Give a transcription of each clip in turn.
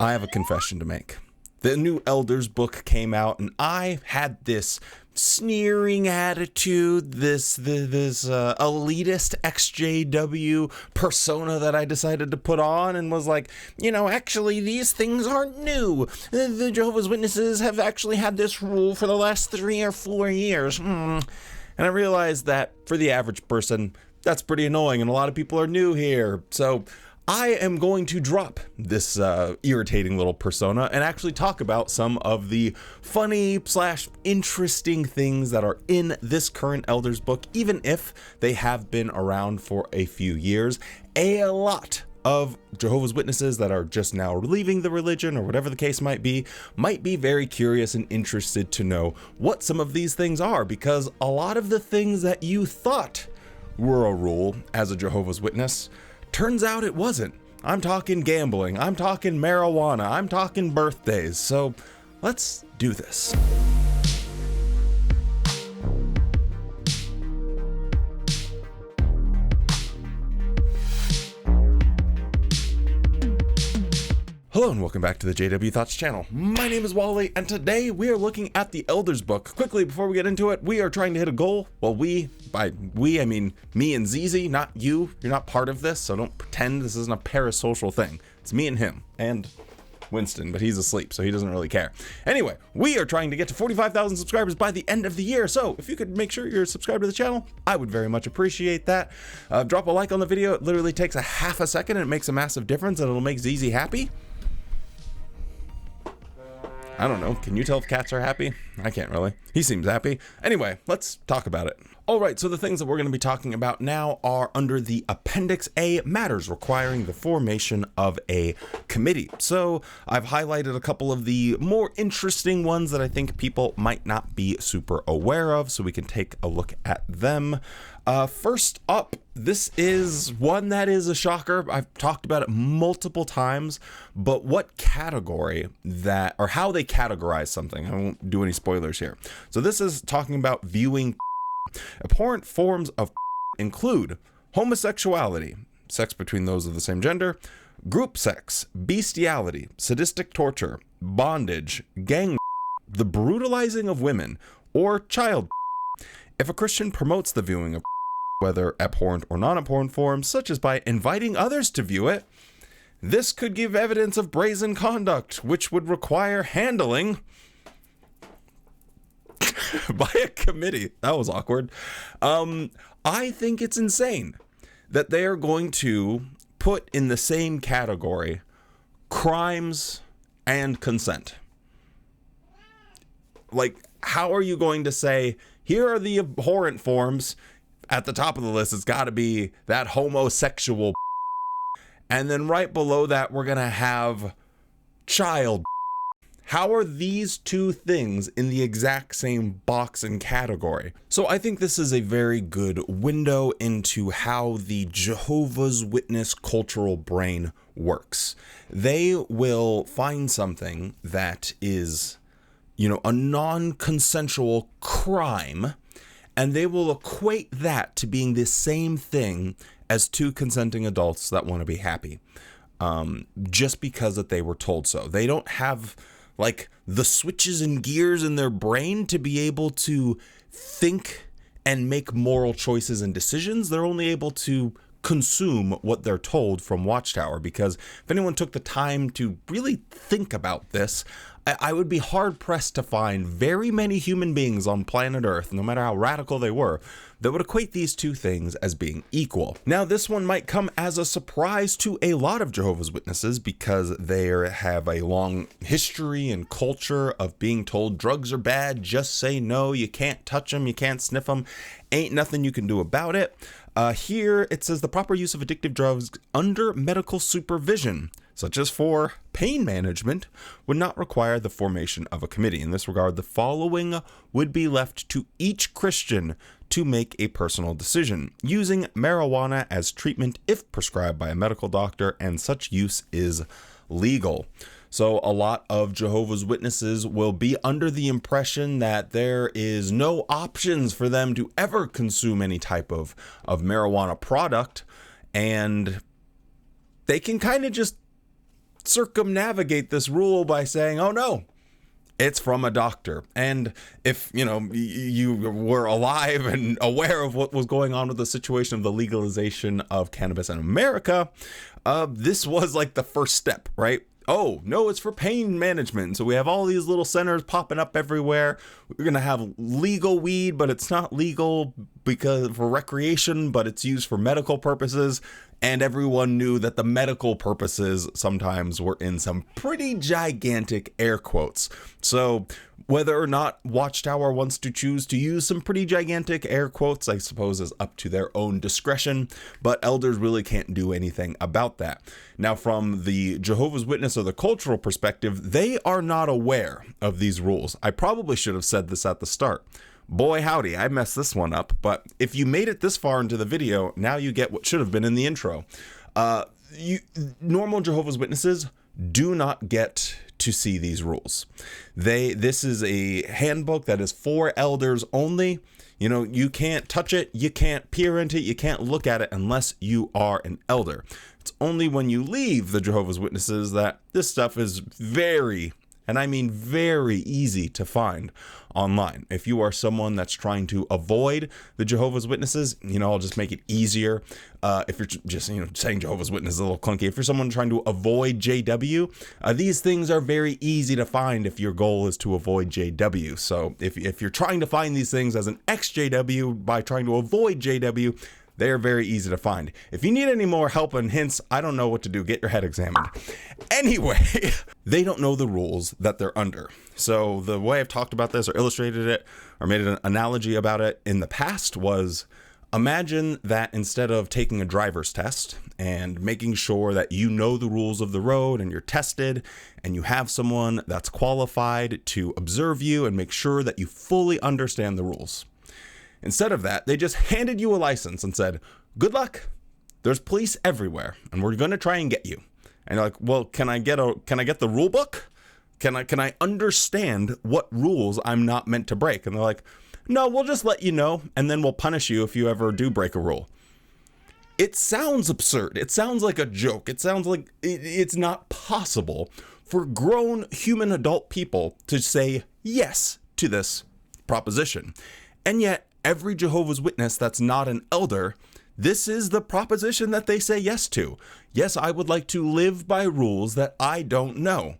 I have a confession to make. The new Elders book came out, and I had this sneering attitude, this elitist EXJW persona that I decided to put on, and was like, actually, these things aren't new. The Jehovah's Witnesses have actually had this rule for the last 3 or 4 years. And I realized that for the average person, that's pretty annoying, and a lot of people are new here. So I am going to drop this irritating little persona and actually talk about some of the funny / interesting things that are in this current Elders book, even if they have been around for a few years. A lot of Jehovah's Witnesses that are just now leaving the religion, or whatever the case might be very curious and interested to know what some of these things are, because a lot of the things that you thought were a rule as a Jehovah's Witness, turns out it wasn't. I'm talking gambling, I'm talking marijuana, I'm talking birthdays, so let's do this. Hello and welcome back to the JW Thoughts channel. My name is Wally, and today we are looking at the Elders book. Quickly, before we get into it, we are trying to hit a goal. Well, by we, I mean me and ZZ, not you. You're not part of this, so don't pretend this isn't a parasocial thing. It's me and him, and Winston, but he's asleep, so he doesn't really care. Anyway, we are trying to get to 45,000 subscribers by the end of the year, so if you could make sure you're subscribed to the channel, I would very much appreciate that. Drop a like on the video. It literally takes a half a second, and it makes a massive difference, and it'll make ZZ happy. I don't know. Can you tell if cats are happy? I can't really. He seems happy. Anyway, let's talk about it. All right, so the things that we're going to be talking about now are under the Appendix A, matters requiring the formation of a committee. So I've highlighted a couple of the more interesting ones that I think people might not be super aware of, so we can take a look at them. First up, this is one that is a shocker. I've talked about it multiple times, but what category that, or how they categorize something. I won't do any spoilers here. So this is talking about viewing. Abhorrent forms of include homosexuality, sex between those of the same gender, group sex, bestiality, sadistic torture, bondage, gang, the brutalizing of women, or child. If a Christian promotes the viewing of whether abhorrent or non-abhorrent forms, such as by inviting others to view it, this could give evidence of brazen conduct, which would require handling by a committee. That was awkward. I think it's insane that they are going to put in the same category crimes and consent. Like, how are you going to say, here are the abhorrent forms? At the top of the list, it's got to be that homosexual. And then right below that, we're going to have child. How are these two things in the exact same box and category? So I think this is a very good window into how the Jehovah's Witness cultural brain works. They will find something that is, a non-consensual crime, and they will equate that to being the same thing as two consenting adults that want to be happy, just because that they were told so. They don't have like the switches and gears in their brain to be able to think and make moral choices and decisions. They're only able to consume what they're told from Watchtower, because if anyone took the time to really think about this, I would be hard pressed to find very many human beings on planet Earth, no matter how radical they were, that would equate these two things as being equal. Now, this one might come as a surprise to a lot of Jehovah's Witnesses, because they have a long history and culture of being told drugs are bad, just say no, you can't touch them, you can't sniff them, ain't nothing you can do about it. Here it says the proper use of addictive drugs under medical supervision, such as for pain management, would not require the formation of a committee. In this regard, the following would be left to each Christian to make a personal decision, using marijuana as treatment if prescribed by a medical doctor and such use is legal. So a lot of Jehovah's Witnesses will be under the impression that there is no options for them to ever consume any type of marijuana product, and they can kind of just circumnavigate this rule by saying, oh no, it's from a doctor. And if, you were alive and aware of what was going on with the situation of the legalization of cannabis in America, this was like the first step, right? Oh, no, it's for pain management. So we have all these little centers popping up everywhere. We're going to have legal weed, but it's not legal because for recreation, but it's used for medical purposes. And everyone knew that the medical purposes sometimes were in some pretty gigantic air quotes. So whether or not Watchtower wants to choose to use some pretty gigantic air quotes, I suppose, is up to their own discretion, but elders really can't do anything about that. Now, from the Jehovah's Witness or the cultural perspective, they are not aware of these rules. I probably should have said this at the start. Boy, howdy, I messed this one up, but if you made it this far into the video, now you get what should have been in the intro. Normal Jehovah's Witnesses do not get to see these rules. This is a handbook that is for elders only. You can't touch it, you can't peer into it, you can't look at it unless you are an elder. It's only when you leave the Jehovah's Witnesses that this stuff is very, and I mean very easy to find online. If you are someone that's trying to avoid the Jehovah's Witnesses, I'll just make it easier. If you're just, saying Jehovah's Witness is a little clunky. If you're someone trying to avoid JW, these things are very easy to find if your goal is to avoid JW. So if you're trying to find these things as an EXJW by trying to avoid JW, they are very easy to find. If you need any more help and hints, I don't know what to do. Get your head examined. Anyway, they don't know the rules that they're under. So the way I've talked about this or illustrated it or made an analogy about it in the past was, imagine that instead of taking a driver's test and making sure that you know the rules of the road and you're tested and you have someone that's qualified to observe you and make sure that you fully understand the rules. Instead of that, they just handed you a license and said, good luck. There's police everywhere and we're going to try and get you. And you're like, well, can I get the rule book? Can I understand what rules I'm not meant to break? And they're like, no, we'll just let you know and then we'll punish you if you ever do break a rule. It sounds absurd. It sounds like a joke. It sounds like it's not possible for grown human adult people to say yes to this proposition. And yet, every Jehovah's Witness that's not an elder, this is the proposition that they say yes to. Yes, I would like to live by rules that I don't know.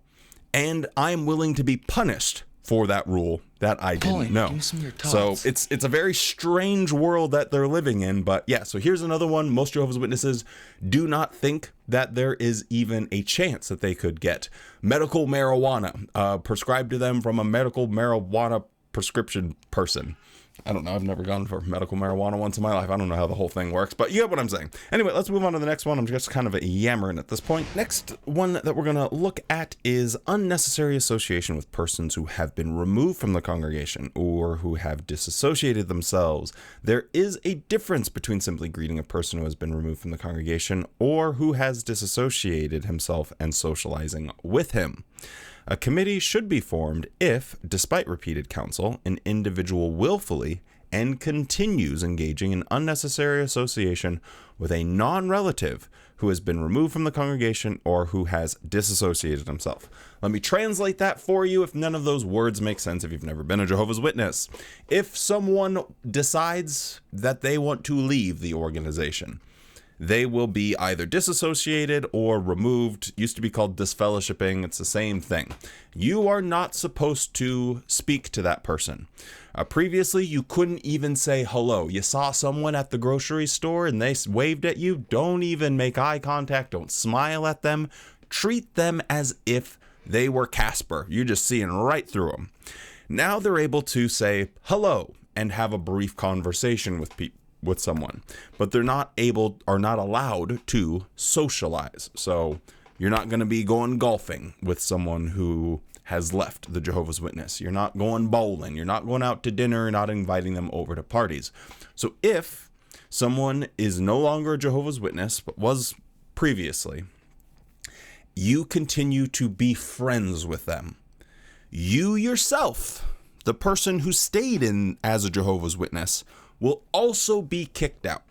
And I'm willing to be punished for that rule that I didn't know. So it's a very strange world that they're living in. But yeah, so here's another one. Most Jehovah's Witnesses do not think that there is even a chance that they could get medical marijuana prescribed to them from a medical marijuana prescription person. I don't know. I've never gone for medical marijuana once in my life. I don't know how the whole thing works, but you get what I'm saying. Anyway, let's move on to the next one. I'm just kind of yammering at this point. Next one that we're going to look at is unnecessary association with persons who have been removed from the congregation or who have disassociated themselves. There is a difference between simply greeting a person who has been removed from the congregation or who has disassociated himself and socializing with him. A committee should be formed if, despite repeated counsel, an individual willfully and continues engaging in unnecessary association with a non-relative who has been removed from the congregation or who has disassociated himself. Let me translate that for you if none of those words make sense if you've never been a Jehovah's Witness. If someone decides that they want to leave the organization, they will be either disassociated or removed. Used to be called disfellowshipping. It's the same thing. You are not supposed to speak to that person. Previously, you couldn't even say hello. You saw someone at the grocery store and they waved at you. Don't even make eye contact. Don't smile at them. Treat them as if they were Casper. You're just seeing right through them. Now they're able to say hello and have a brief conversation with someone, but they're not allowed to socialize. So you're not going to be going golfing with someone who has left the Jehovah's Witness. You're not going bowling. You're not going out to dinner. You're not inviting them over to parties. So if someone is no longer a Jehovah's Witness, but was previously, you continue to be friends with them. You yourself, the person who stayed in as a Jehovah's Witness, will also be kicked out.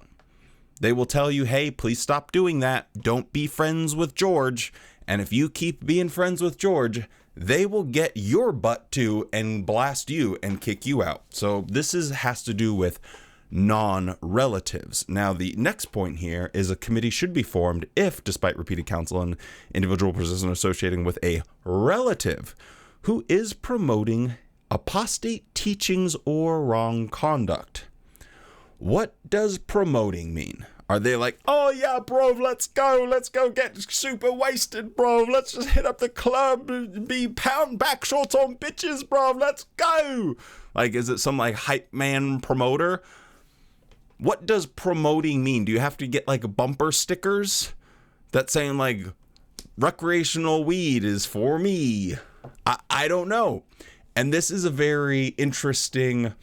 They will tell you, hey, please stop doing that. Don't be friends with George. And if you keep being friends with George, they will get your butt too and blast you and kick you out. So this has to do with non-relatives. Now, the next point here is a committee should be formed if, despite repeated counsel, an individual persistent associating with a relative who is promoting apostate teachings or wrong conduct. What does promoting mean? Are they like, oh yeah, bro, let's go get super wasted, bro. Let's just hit up the club and be pounding back shorts on bitches, bro. Let's go. Like, is it some like hype man promoter? What does promoting mean? Do you have to get like bumper stickers that saying like recreational weed is for me? I don't know. And this is a very interesting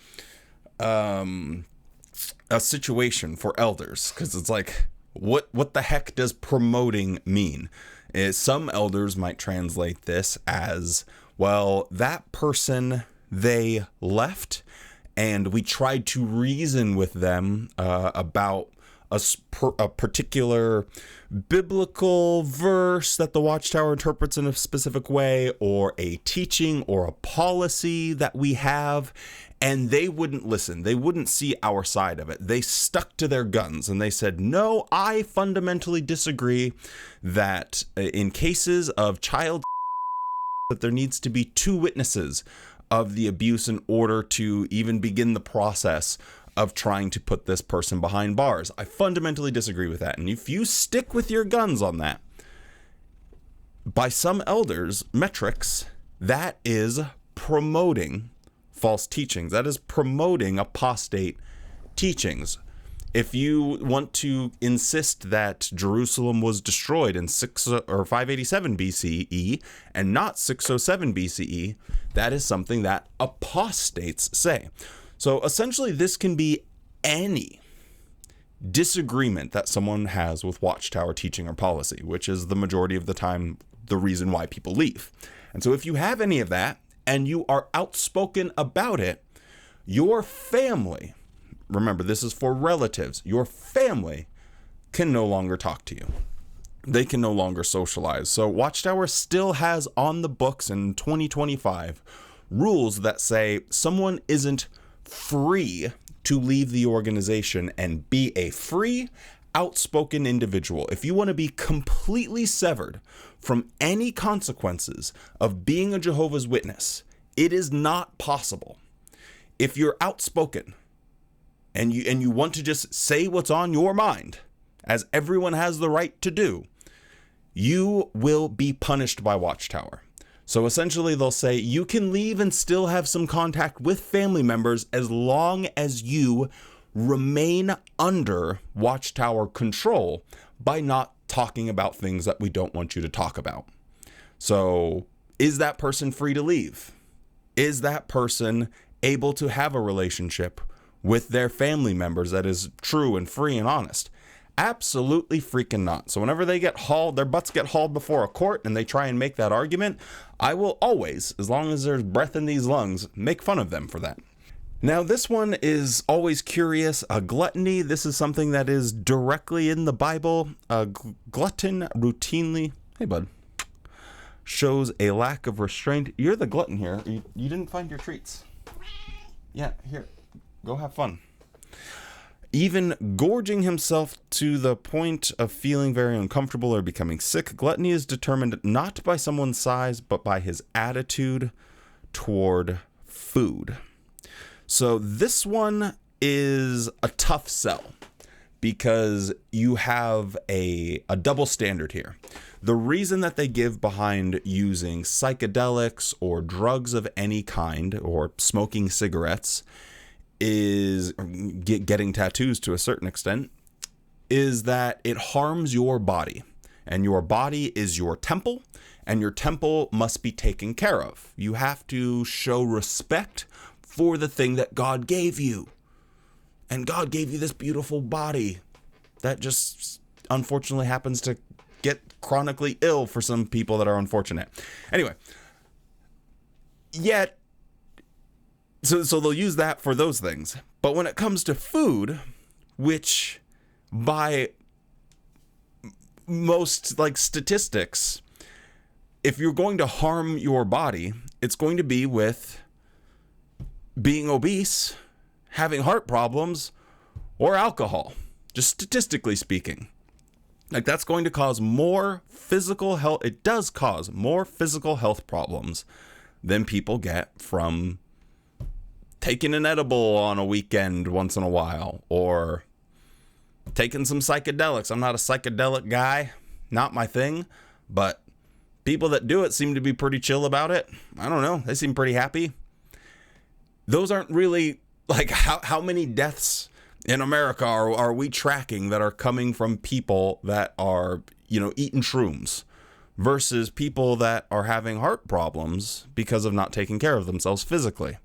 a situation for elders, because it's like, what the heck does promoting mean? Some elders might translate this as, well, that person, they left and we tried to reason with them about a particular biblical verse that the Watchtower interprets in a specific way, or a teaching or a policy that we have, and they wouldn't listen. They wouldn't see our side of it. They stuck to their guns and they said, no, I fundamentally disagree that in cases of child that there needs to be 2 witnesses of the abuse in order to even begin the process of trying to put this person behind bars. I fundamentally disagree with that. And if you stick with your guns on that, by some elders' metrics, that is promoting false teachings. That is promoting apostate teachings. If you want to insist that Jerusalem was destroyed in 587 BCE and not 607 BCE, that is something that apostates say. So essentially, this can be any disagreement that someone has with Watchtower teaching or policy, which is the majority of the time the reason why people leave. And so if you have any of that and you are outspoken about it, your family, remember, this is for relatives, your family can no longer talk to you. They can no longer socialize. So Watchtower still has on the books in 2025 rules that say someone isn't free to leave the organization and be a free, outspoken individual. If you want to be completely severed from any consequences of being a Jehovah's Witness, it is not possible. If you're outspoken and you want to just say what's on your mind, as everyone has the right to do, you will be punished by Watchtower. So essentially, they'll say you can leave and still have some contact with family members as long as you remain under Watchtower control by not talking about things that we don't want you to talk about. So is that person free to leave? Is that person able to have a relationship with their family members that is true and free and honest? Absolutely freaking not. So whenever they get hauled, their butts get hauled before a court and they try and make that argument, I will always, as long as there's breath in these lungs, make fun of them for that. Now, this one is always curious. Gluttony. This is something that is directly in the Bible. Glutton routinely, hey bud, shows a lack of restraint. You're the glutton here. You didn't find your treats. Yeah, here, go have fun. Even gorging himself to the point of feeling very uncomfortable or becoming sick. Gluttony is determined not by someone's size, but by his attitude toward food. So this one is a tough sell because you have a double standard here. The reason that they give behind using psychedelics or drugs of any kind or smoking cigarettes is getting tattoos to a certain extent, is that it harms your body, and your body is your temple, and your temple must be taken care of. You have to show respect for the thing that God gave you, and God gave you this beautiful body that just unfortunately happens to get chronically ill for some people that are unfortunate. Anyway, yet So they'll use that for those things. But when it comes to food, which by most statistics if you're going to harm your body, it's going to be with being obese, having heart problems, or alcohol, just statistically speaking. Like, that's going to cause more physical health. It does cause more physical health problems than people get from taking an edible on a weekend once in a while, or taking some psychedelics. I'm not a psychedelic guy, not my thing, but people that do it seem to be pretty chill about it. I don't know. They seem pretty happy. Those aren't really, like, how many deaths in America are we tracking that are coming from people that are, eating shrooms versus people that are having heart problems because of not taking care of themselves physically.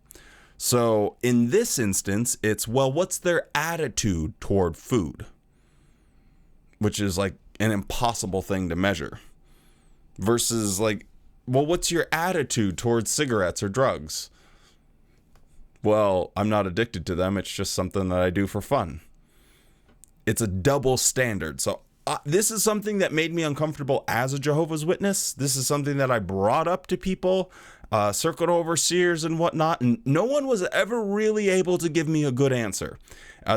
So in this instance, it's, well, what's their attitude toward food? Which is like an impossible thing to measure. Versus like, well, what's your attitude towards cigarettes or drugs? Well, I'm not addicted to them. It's just something that I do for fun. It's a double standard. So this is something that made me uncomfortable as a Jehovah's Witness. This is something that I brought up to people, circled overseers and whatnot, and no one was ever really able to give me a good answer.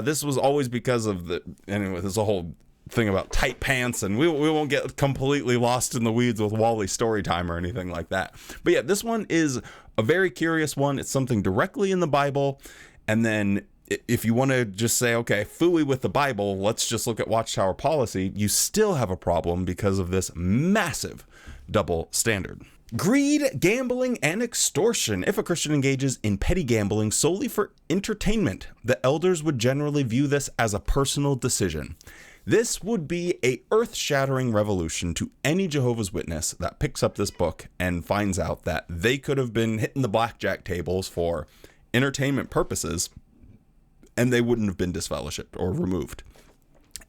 This was always because of anyway, there's a whole thing about tight pants, and we won't get completely lost in the weeds with Wally Storytime or anything like that. But yeah, this one is a very curious one. It's something directly in the Bible. And then if you want to just say, okay, phooey with the Bible, let's just look at Watchtower policy, you still have a problem because of this massive double standard. Greed, gambling, and extortion. If a Christian engages in petty gambling solely for entertainment, the elders would generally view this as a personal decision. This would be a earth-shattering revolution to any Jehovah's Witness that picks up this book and finds out that they could have been hitting the blackjack tables for entertainment purposes, and they wouldn't have been disfellowshipped or removed.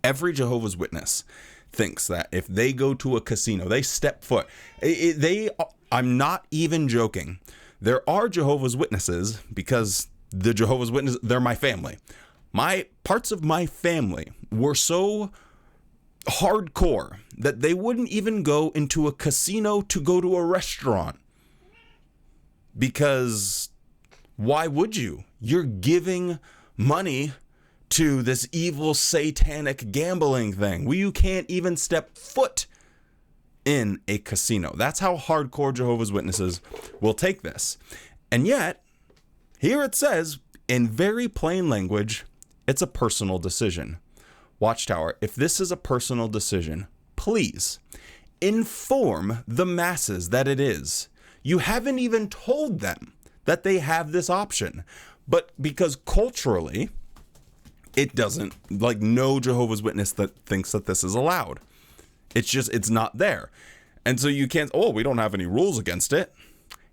Every Jehovah's Witness thinks that if they go to a casino, they step foot, I'm not even joking. There are Jehovah's Witnesses, because the Jehovah's Witnesses, they're my family. Parts of my family were so hardcore that they wouldn't even go into a casino to go to a restaurant. Because why would you? You're giving money to this evil satanic gambling thing. You can't even step foot in a casino. That's how hardcore Jehovah's Witnesses will take this. And yet, here it says, in very plain language, it's a personal decision. Watchtower, if this is a personal decision, please inform the masses that it is. You haven't even told them that they have this option. But because culturally, it doesn't, like, no Jehovah's Witness that thinks that this is allowed. It's not there. And so you can't, we don't have any rules against it.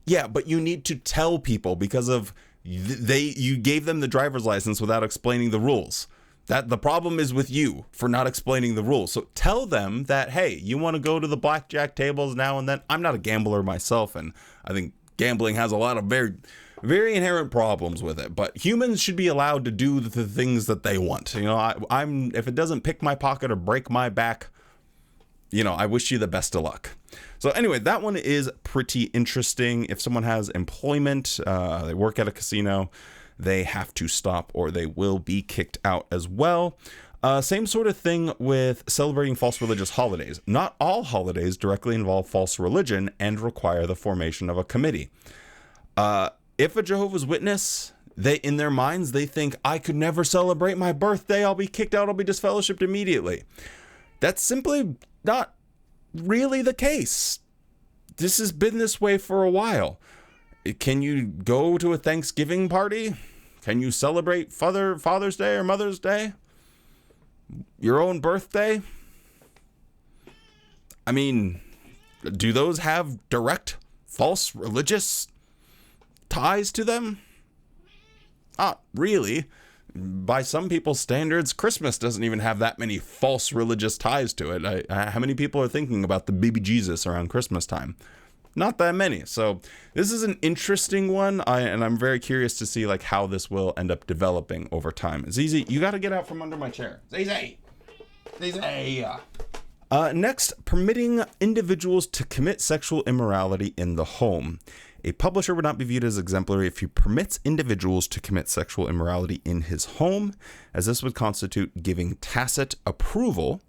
Yeah, but you need to tell people, because of you gave them the driver's license without explaining the rules. That the problem is with you for not explaining the rules. So tell them that, hey, you want to go to the blackjack tables now and then. I'm not a gambler myself, and I think gambling has a lot of very, very inherent problems with it. But humans should be allowed to do the things that they want. If it doesn't pick my pocket or break my back, I wish you the best of luck. So anyway, that one is pretty interesting. If someone has employment, they work at a casino, they have to stop or they will be kicked out as well. Same sort of thing with celebrating false religious holidays. Not all holidays directly involve false religion and require the formation of a committee. If a Jehovah's Witness, in their minds, they think, I could never celebrate my birthday, I'll be kicked out, I'll be disfellowshipped immediately. That's simply not really the case. This has been this way for a while. Can you go to a Thanksgiving party? Can you celebrate Father's Day or Mother's Day? Your own birthday? I mean, do those have direct false religious ties to them? Not really. By some people's standards, Christmas doesn't even have that many false religious ties to it. How many people are thinking about the baby Jesus around Christmas time? Not that many. So this is an interesting one, and I'm very curious to see how this will end up developing over time. Zizi, you got to get out from under my chair. Zizi! Next, permitting individuals to commit sexual immorality in the home. A publisher would not be viewed as exemplary if he permits individuals to commit sexual immorality in his home, as this would constitute giving tacit approval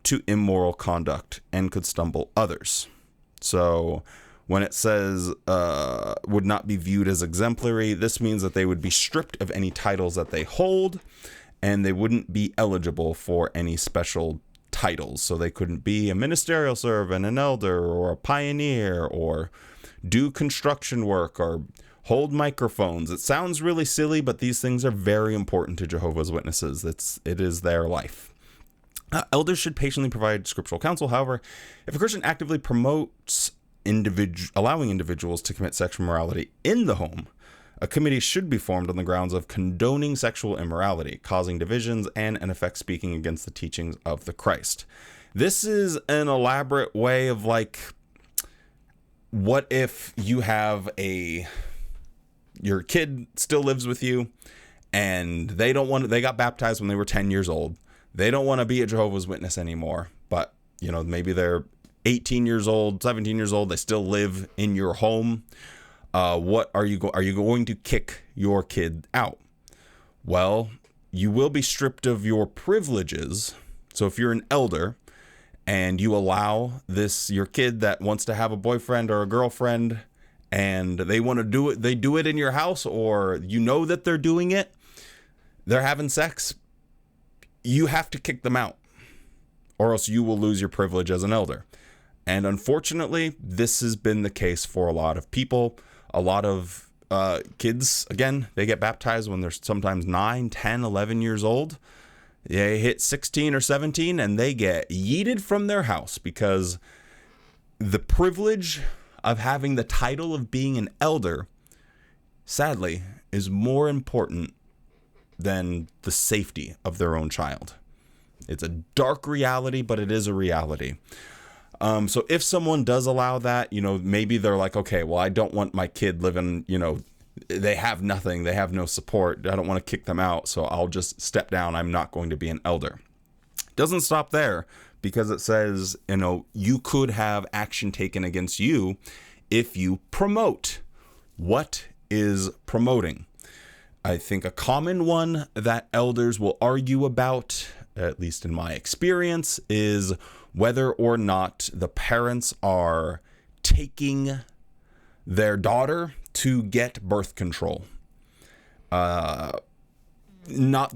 to immoral conduct and could stumble others. So when it says would not be viewed as exemplary, this means that they would be stripped of any titles that they hold, and they wouldn't be eligible for any special titles. So they couldn't be a ministerial servant, an elder, or a pioneer, or do construction work, or hold microphones. It sounds really silly, but these things are very important to Jehovah's Witnesses. It is their life. Elders should patiently provide scriptural counsel. However, if a Christian actively promotes allowing individuals to commit sexual immorality in the home, a committee should be formed on the grounds of condoning sexual immorality, causing divisions, and in effect speaking against the teachings of the Christ. This is an elaborate way of like, what if you have your kid still lives with you and they got baptized when they were 10 years old. They don't want to be a Jehovah's Witness anymore, but maybe they're 18 years old, 17 years old. They still live in your home. What are you going to kick your kid out? Well, you will be stripped of your privileges. So if you're an elder and you allow your kid that wants to have a boyfriend or a girlfriend and they want to do it, they do it in your house, or that they're doing it, they're having sex, you have to kick them out, or else you will lose your privilege as an elder. And unfortunately, this has been the case for a lot of people. A lot of kids, again, they get baptized when they're sometimes 9, 10, 11 years old. They hit 16 or 17 and they get yeeted from their house because the privilege of having the title of being an elder, sadly, is more important than the safety of their own child. It's a dark reality, but it is a reality. So if someone does allow that, maybe they're like, okay, well, I don't want my kid living, they have nothing, they have no support. I don't want to kick them out, so I'll just step down. I'm not going to be an elder. Doesn't stop there, because it says, you could have action taken against you if you promote. What is promoting? I think a common one that elders will argue about, at least in my experience, is whether or not the parents are taking their daughter to get birth control. Not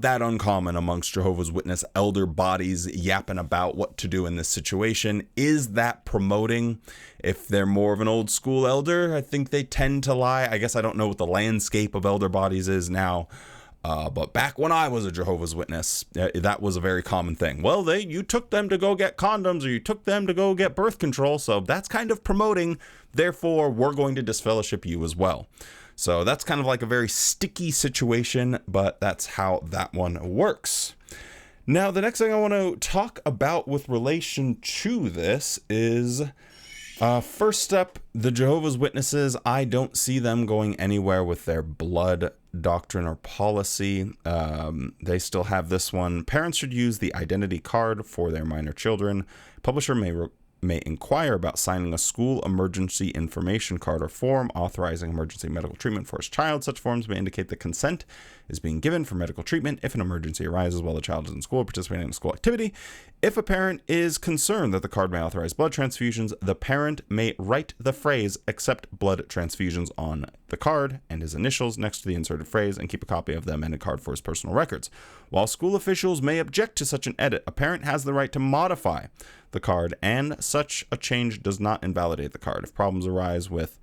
that uncommon amongst Jehovah's Witness elder bodies yapping about what to do in this situation. Is that promoting? If they're more of an old school elder, I think they tend to lie. I guess I don't know what the landscape of elder bodies is now. But back when I was a Jehovah's Witness, that was a very common thing. Well, you took them to go get condoms, or you took them to go get birth control. So that's kind of promoting. Therefore, we're going to disfellowship you as well. So that's kind of like a very sticky situation, but that's how that one works. Now, the next thing I want to talk about with relation to this is, first up, the Jehovah's Witnesses. I don't see them going anywhere with their blood doctrine or policy. They still have this one. Parents should use the identity card for their minor children. Publisher may inquire about signing a school emergency information card or form authorizing emergency medical treatment for his child. Such forms may indicate that consent is being given for medical treatment if an emergency arises while the child is in school or participating in a school activity. If a parent is concerned that the card may authorize blood transfusions, the parent may write the phrase "accept blood transfusions" on the card and his initials next to the inserted phrase and keep a copy of the amended card for his personal records. While school officials may object to such an edit, a parent has the right to modify the card, and such a change does not invalidate the card. If problems arise with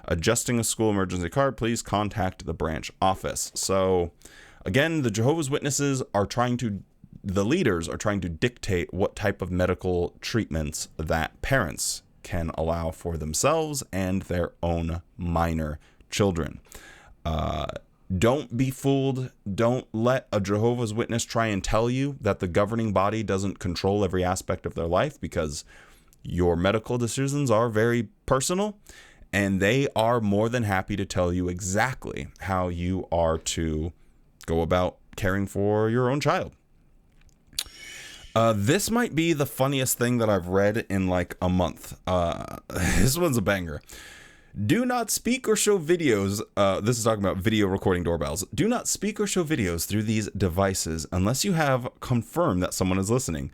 adjusting a school emergency card, please contact the branch office. So again, the Jehovah's Witnesses the leaders are trying to dictate what type of medical treatments that parents can allow for themselves and their own minor children. Don't be fooled. Don't let a Jehovah's Witness try and tell you that the governing body doesn't control every aspect of their life, because your medical decisions are very personal, and they are more than happy to tell you exactly how you are to go about caring for your own child. This might be the funniest thing that I've read in like a month. This one's a banger. Do not speak or show videos. This is talking about video recording doorbells. Do not speak or show videos through these devices unless you have confirmed that someone is listening.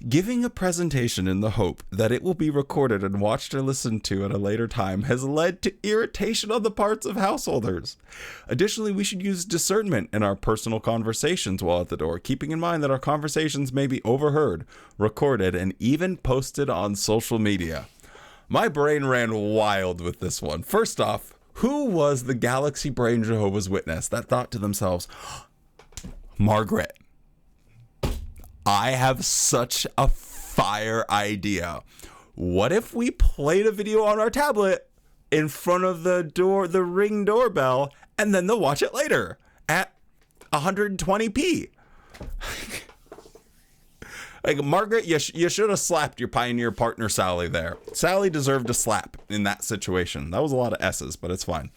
Giving a presentation in the hope that it will be recorded and watched or listened to at a later time has led to irritation on the parts of householders. Additionally, we should use discernment in our personal conversations while at the door, keeping in mind that our conversations may be overheard, recorded, and even posted on social media. My brain ran wild with this one. First off, who was the galaxy brain Jehovah's Witness that thought to themselves, Margaret, I have such a fire idea. What if we played a video on our tablet in front of the door, the Ring doorbell, and then they'll watch it later at 120p? Like, Margaret, you should have slapped your pioneer partner, Sally, there. Sally deserved a slap in that situation. That was a lot of S's, but it's fine.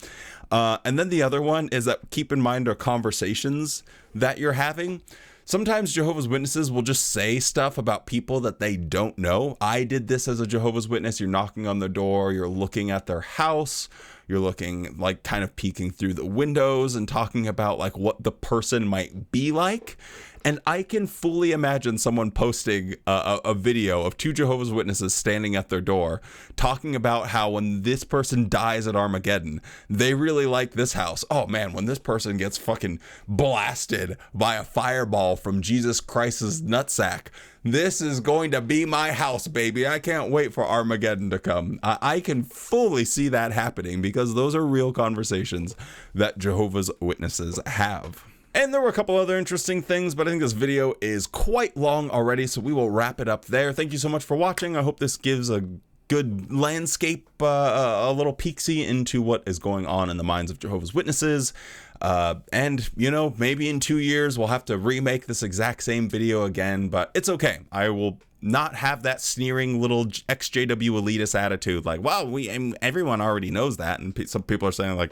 And then the other one is that keep in mind our conversations that you're having. Sometimes Jehovah's Witnesses will just say stuff about people that they don't know. I did this as a Jehovah's Witness. You're knocking on the door. You're looking at their house. You're looking, like, kind of peeking through the windows and talking about, like, what the person might be like. And I can fully imagine someone posting a video of two Jehovah's Witnesses standing at their door talking about how when this person dies at Armageddon, they really like this house. Oh man, when this person gets fucking blasted by a fireball from Jesus Christ's nutsack, this is going to be my house, baby. I can't wait for Armageddon to come. I can fully see that happening because those are real conversations that Jehovah's Witnesses have. And there were a couple other interesting things, but I think this video is quite long already, so we will wrap it up there. Thank you so much for watching. I hope this gives a good landscape, a little peek-see into what is going on in the minds of Jehovah's Witnesses. And, you know, maybe in 2 years we'll have to remake this exact same video again, but it's okay. I will not have that sneering little EXJW elitist attitude like, wow, everyone already knows that. And some people are saying like,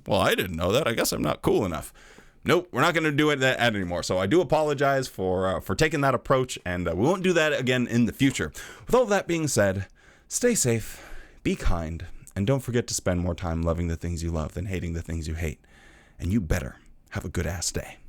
well, I didn't know that. I guess I'm not cool enough. Nope, we're not going to do that anymore. So I do apologize for taking that approach, and we won't do that again in the future. With all of that being said, stay safe, be kind, and don't forget to spend more time loving the things you love than hating the things you hate. And you better have a good ass day.